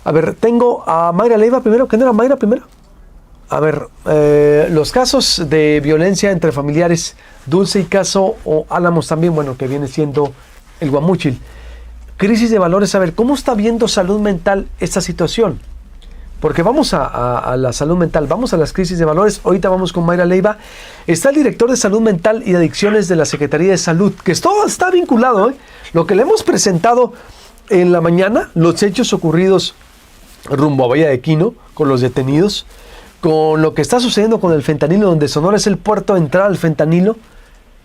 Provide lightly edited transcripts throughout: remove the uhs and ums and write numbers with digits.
A ver, tengo a Mayra Leiva primero. ¿Quién era Mayra primero? A ver, los casos de violencia entre familiares, Dulce y Caso o Álamos también, bueno, que viene siendo el Guamúchil. Crisis de valores, a ver, ¿cómo está viendo salud mental esta situación? Porque vamos a la salud mental, vamos a las crisis de valores. Ahorita vamos con Mayra Leiva. Está el director de salud mental y adicciones de la Secretaría de Salud, que todo está vinculado, lo que le hemos presentado en la mañana, los hechos ocurridos rumbo a Bahía de Quino, con los detenidos, con lo que está sucediendo con el fentanilo, donde Sonora es el puerto de entrada al fentanilo,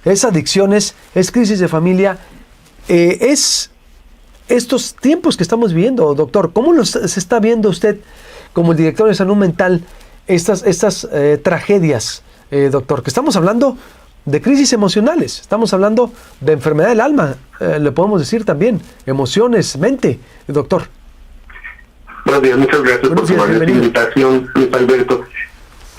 es adicciones, es crisis de familia, es estos tiempos que estamos viviendo, doctor. ¿Cómo se está viendo usted como el director de salud mental estas tragedias, doctor? Que estamos hablando de crisis emocionales, estamos hablando de enfermedad del alma, le podemos decir también, emociones, mente, doctor. Buenos días, muchas gracias por su invitación, Luis Alberto.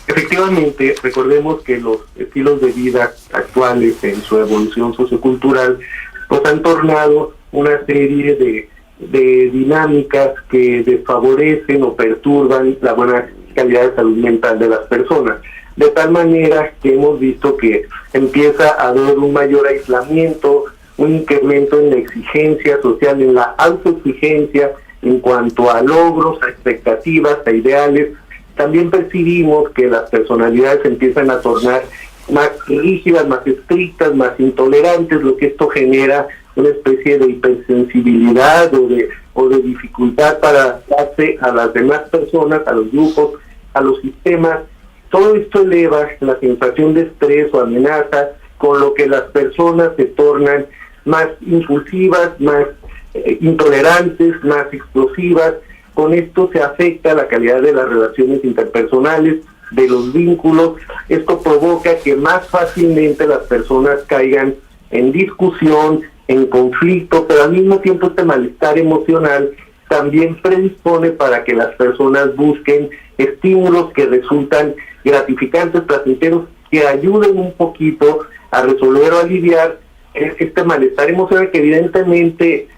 Efectivamente, recordemos que los estilos de vida actuales en su evolución sociocultural pues han tornado una serie de dinámicas que desfavorecen o perturban la buena calidad de salud mental de las personas. De tal manera que hemos visto que empieza a haber un mayor aislamiento, un incremento en la exigencia social, en la autoexigencia en cuanto a logros, a expectativas, a ideales. También percibimos que las personalidades empiezan a tornar más rígidas, más estrictas, más intolerantes, lo que esto genera una especie de hipersensibilidad o de dificultad para adaptarse a las demás personas, a los grupos, a los sistemas. Todo esto eleva la sensación de estrés o amenaza, con lo que las personas se tornan más impulsivas, más intolerantes, más explosivas. Con esto se afecta la calidad de las relaciones interpersonales, de los vínculos. Esto provoca que más fácilmente las personas caigan en discusión, en conflicto, pero al mismo tiempo este malestar emocional también predispone para que las personas busquen estímulos que resultan gratificantes, placenteros, que ayuden un poquito a resolver o aliviar este malestar emocional, que evidentemente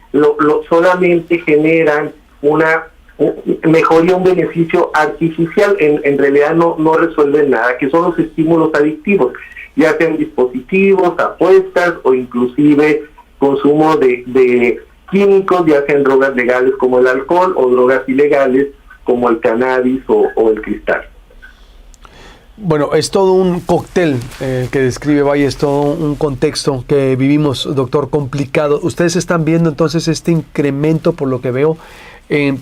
solamente generan una mejoría, un beneficio artificial. En realidad no resuelven nada, que son los estímulos adictivos, ya sean dispositivos, apuestas o inclusive consumo de químicos, ya sean drogas legales como el alcohol o drogas ilegales como el cannabis o el cristal. Bueno, es todo un cóctel que describe Valle, es todo un contexto que vivimos, doctor, complicado. Ustedes están viendo entonces este incremento, por lo que veo,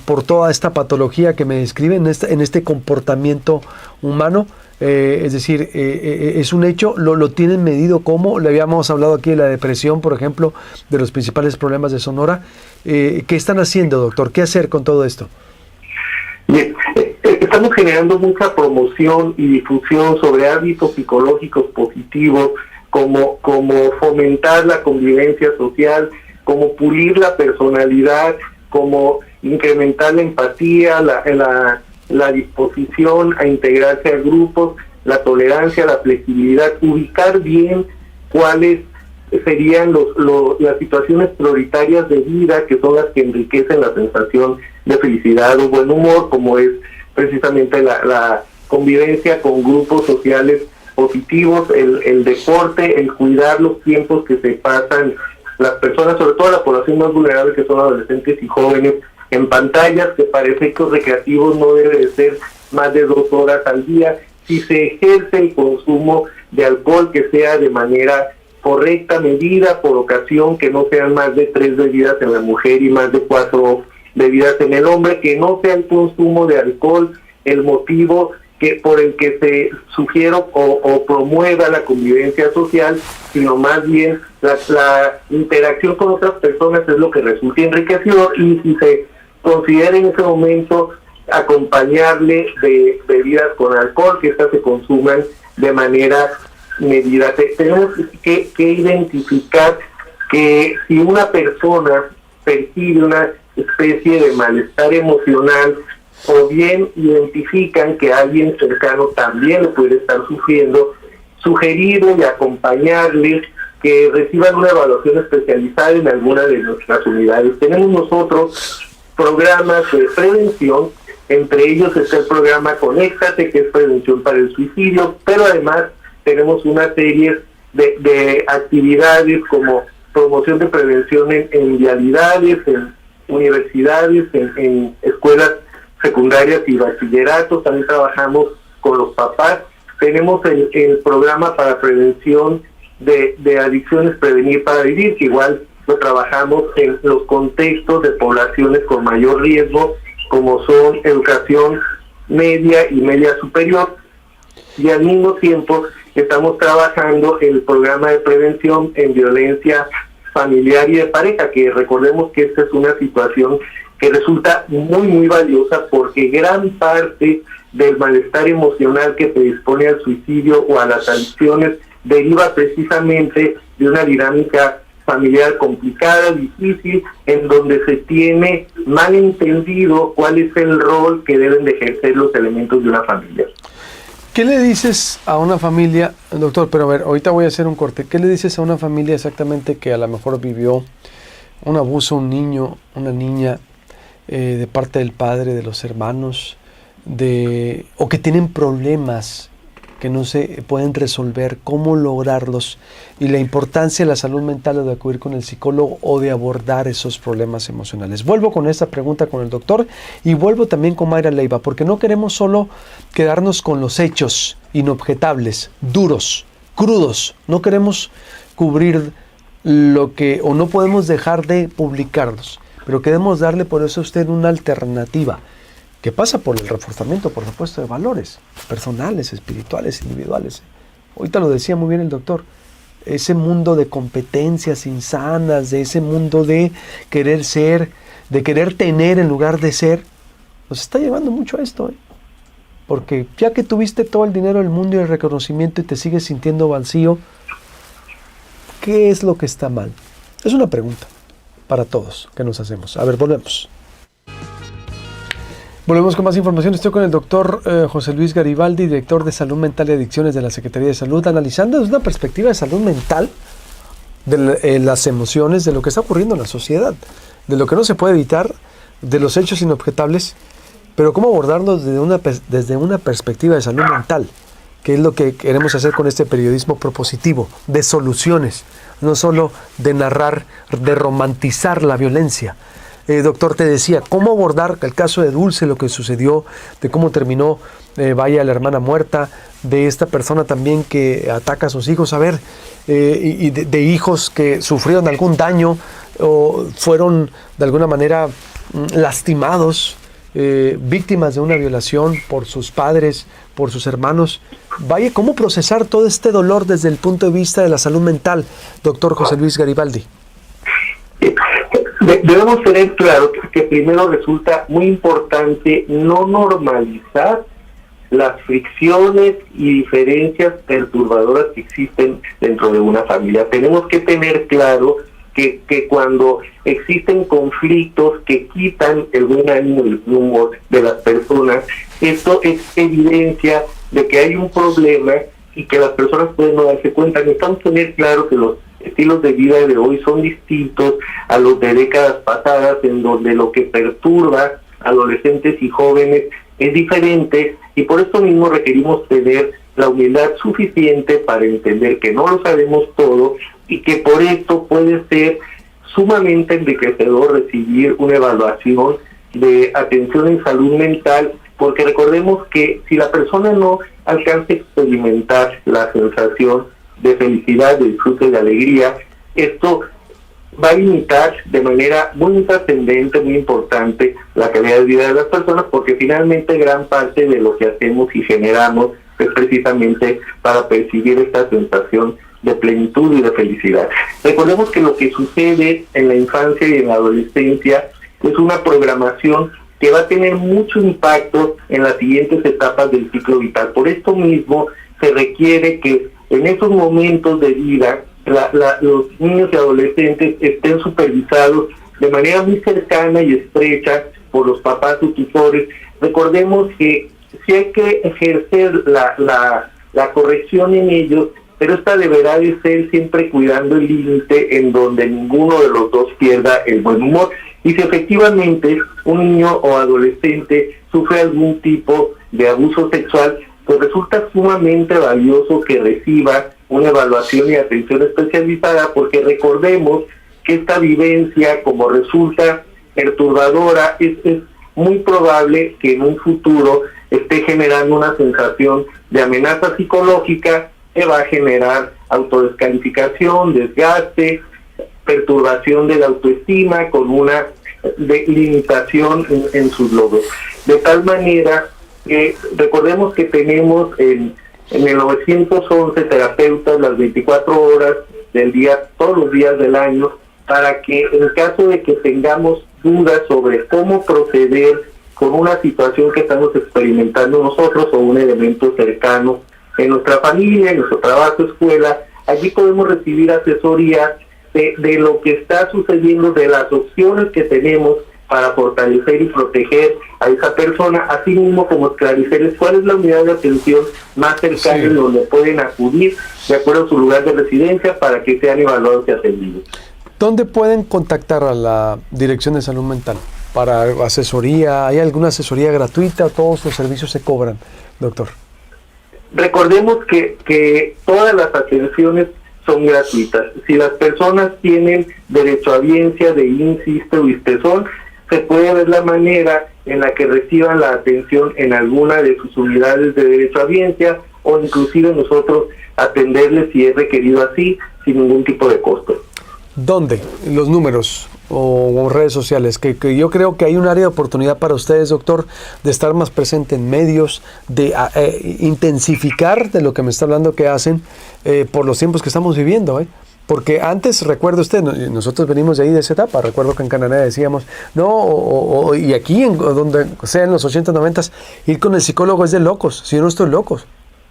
por toda esta patología que me describen, en este comportamiento humano. Es decir, es un hecho, lo tienen medido. ¿Cómo? Le habíamos hablado aquí de la depresión, por ejemplo, de los principales problemas de Sonora. ¿Qué están haciendo, doctor? ¿Qué hacer con todo esto? Bien, estamos generando mucha promoción y difusión sobre hábitos psicológicos positivos, como fomentar la convivencia social, como pulir la personalidad, como incrementar la empatía, la disposición a integrarse a grupos, la tolerancia, la flexibilidad, ubicar bien cuáles serían las situaciones prioritarias de vida, que son las que enriquecen la sensación de felicidad o buen humor, como es precisamente la convivencia con grupos sociales positivos, el deporte, el cuidar los tiempos que se pasan las personas, sobre todo la población más vulnerable, que son adolescentes y jóvenes, en pantallas, que para efectos recreativos no debe de ser más de 2 horas al día. Si se ejerce el consumo de alcohol, que sea de manera correcta, medida, por ocasión, que no sean más de 3 bebidas en la mujer y más de 4 bebidas en el hombre, que no sea el consumo de alcohol el motivo por el que se sugiere o promueva la convivencia social, sino más bien la interacción con otras personas es lo que resulta enriquecedor. Y si se considera en ese momento acompañarle de bebidas con alcohol, que estas se consuman de manera medida. Tenemos que identificar que si una persona percibe una especie de malestar emocional, o bien identifican que alguien cercano también lo puede estar sufriendo, sugerirle y acompañarles que reciban una evaluación especializada en alguna de nuestras unidades. Tenemos nosotros programas de prevención. Entre ellos está el programa Conéctate, que es prevención para el suicidio, pero además tenemos una serie de actividades como promoción de prevención en vialidades, en universidades, en escuelas secundarias y bachilleratos. También trabajamos con los papás. Tenemos el programa para prevención de adicciones, Prevenir para Vivir, que igual lo trabajamos en los contextos de poblaciones con mayor riesgo, como son educación media y media superior. Y al mismo tiempo estamos trabajando el programa de prevención en violencia familiar y de pareja, que recordemos que esta es una situación que resulta muy, muy valiosa, porque gran parte del malestar emocional que predispone al suicidio o a las adicciones deriva precisamente de una dinámica familiar complicada, difícil, en donde se tiene mal entendido cuál es el rol que deben de ejercer los elementos de una familia. ¿Qué le dices a una familia, doctor? Pero a ver, ahorita voy a hacer un corte. ¿Qué le dices a una familia exactamente que a lo mejor vivió un abuso, un niño, una niña, de parte del padre, de los hermanos, o que tienen problemas que no se pueden resolver, cómo lograrlos, y la importancia de la salud mental o de acudir con el psicólogo o de abordar esos problemas emocionales? Vuelvo con esta pregunta con el doctor y vuelvo también con Mayra Leiva, porque no queremos solo quedarnos con los hechos inobjetables, duros, crudos. No queremos cubrir lo que, o no podemos dejar de publicarlos, pero queremos darle por eso a usted una alternativa que pasa por el reforzamiento, por supuesto, de valores personales, espirituales, individuales. Ahorita lo decía muy bien el doctor, ese mundo de competencias insanas, de ese mundo de querer ser, de querer tener en lugar de ser, nos está llevando mucho a esto, porque ya que tuviste todo el dinero del mundo y el reconocimiento y te sigues sintiendo vacío, ¿qué es lo que está mal? Es una pregunta para todos que nos hacemos. A ver, volvemos. Volvemos con más información. Estoy con el doctor José Luis Garibaldi, director de Salud Mental y Adicciones de la Secretaría de Salud, analizando desde una perspectiva de salud mental de las emociones, de lo que está ocurriendo en la sociedad, de lo que no se puede evitar, de los hechos inobjetables, pero cómo abordarlos desde una perspectiva de salud mental, que es lo que queremos hacer con este periodismo propositivo, de soluciones, no solo de narrar, de romantizar la violencia. Doctor, te decía, ¿cómo abordar el caso de Dulce, lo que sucedió, de cómo terminó, vaya, la hermana muerta, de esta persona también que ataca a sus hijos, a ver, y de hijos que sufrieron algún daño o fueron de alguna manera lastimados, víctimas de una violación por sus padres, por sus hermanos? Vaya, ¿cómo procesar todo este dolor desde el punto de vista de la salud mental, doctor José Luis Garibaldi? Debemos tener claro que primero resulta muy importante no normalizar las fricciones y diferencias perturbadoras que existen dentro de una familia. Tenemos que tener claro que cuando existen conflictos que quitan el buen ánimo y el humor de las personas, esto es evidencia de que hay un problema y que las personas pueden no darse cuenta. Necesitamos tener claro que los estilos de vida de hoy son distintos a los de décadas pasadas, en donde lo que perturba a adolescentes y jóvenes es diferente, y por eso mismo requerimos tener la humildad suficiente para entender que no lo sabemos todo y que por esto puede ser sumamente enriquecedor recibir una evaluación de atención en salud mental, porque recordemos que si la persona no alcanza a experimentar la sensación de felicidad, de disfrute, de alegría, esto va a limitar de manera muy trascendente, muy importante, la calidad de vida de las personas, porque finalmente gran parte de lo que hacemos y generamos es precisamente para percibir esta sensación de plenitud y de felicidad. Recordemos que lo que sucede en la infancia y en la adolescencia es una programación que va a tener mucho impacto en las siguientes etapas del ciclo vital. Por esto mismo se requiere que en esos momentos de vida los niños y adolescentes estén supervisados de manera muy cercana y estrecha por los papás o tutores. Recordemos que sí hay que ejercer la corrección en ellos, pero esta deberá de ser siempre cuidando el límite en donde ninguno de los dos pierda el buen humor. Y si efectivamente un niño o adolescente sufre algún tipo de abuso sexual, pues resulta sumamente valioso que reciba una evaluación y atención especializada, porque recordemos que esta vivencia, como resulta perturbadora, es muy probable que en un futuro esté generando una sensación de amenaza psicológica que va a generar autodescalificación, desgaste, perturbación de la autoestima, con una limitación en sus logros. De tal manera que recordemos que tenemos en el 911 terapeutas las 24 horas del día, todos los días del año, para que en caso de que tengamos dudas sobre cómo proceder con una situación que estamos experimentando nosotros o un elemento cercano en nuestra familia, en nuestro trabajo, escuela, allí podemos recibir asesoría de lo que está sucediendo, de las opciones que tenemos para fortalecer y proteger a esa persona, así mismo como esclarecerles cuál es la unidad de atención más cercana en donde pueden acudir de acuerdo a su lugar de residencia para que sean evaluados y atendidos. ¿Dónde pueden contactar a la Dirección de Salud Mental para asesoría? ¿Hay alguna asesoría gratuita o todos los servicios se cobran, doctor? Recordemos que todas las atenciones son gratuitas. Si las personas tienen derecho a audiencia de INSS o ISTESOL, se puede ver la manera en la que reciban la atención en alguna de sus unidades de derecho a audiencia, o inclusive nosotros atenderles si es requerido así, sin ningún tipo de costo. ¿Dónde? Los números o redes sociales, que yo creo que hay un área de oportunidad para ustedes, doctor, de estar más presente en medios, de intensificar de lo que me está hablando que hacen por los tiempos que estamos viviendo, porque antes, recuerda usted, nosotros venimos de ahí de esa etapa, recuerdo que en Canadá decíamos, no, y aquí, donde sea en los 80, 90, ir con el psicólogo es de locos, si yo no estoy locos,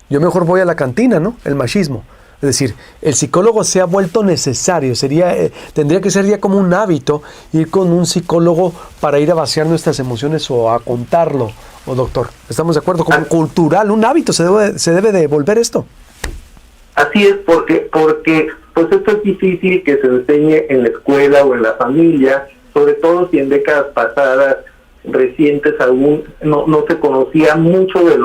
yo mejor voy a la cantina, ¿no? El machismo. Es decir, el psicólogo se ha vuelto necesario, tendría que ser ya como un hábito ir con un psicólogo para ir a vaciar nuestras emociones o a contarlo, doctor. ¿Estamos de acuerdo? Como cultural, un hábito, se debe de volver esto. Así es, porque pues esto es difícil que se enseñe en la escuela o en la familia, sobre todo si en décadas pasadas, recientes aún, no se conocía mucho de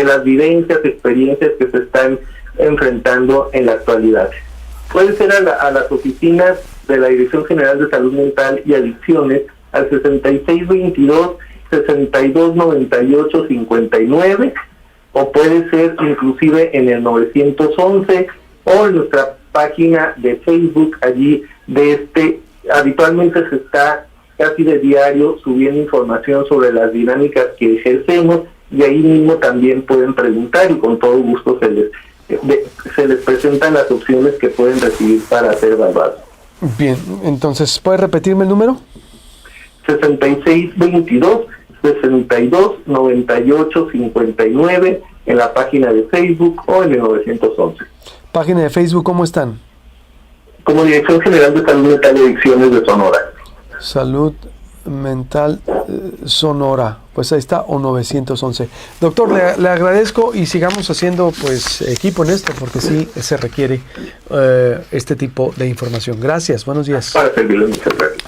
las vivencias, experiencias que se están enfrentando en la actualidad. Puede ser a las oficinas de la Dirección General de Salud Mental y Adicciones al 6622-6298-59, o puede ser inclusive en el 911 o en nuestra página de Facebook. Allí habitualmente se está casi de diario subiendo información sobre las dinámicas que ejercemos, y ahí mismo también pueden preguntar y con todo gusto se les presentan las opciones que pueden recibir para ser evaluados. Bien, entonces, ¿puede repetirme el número? 6622-6298-59 en la página de Facebook o en el 911. ¿Página de Facebook cómo están? Como Dirección General de Salud Mental y Adicciones de Sonora. Salud Mental Sonora, pues ahí está, o 911. Doctor, le agradezco y sigamos haciendo pues equipo en esto, porque sí se requiere este tipo de información. Gracias, buenos días. Para servirles, muchas gracias.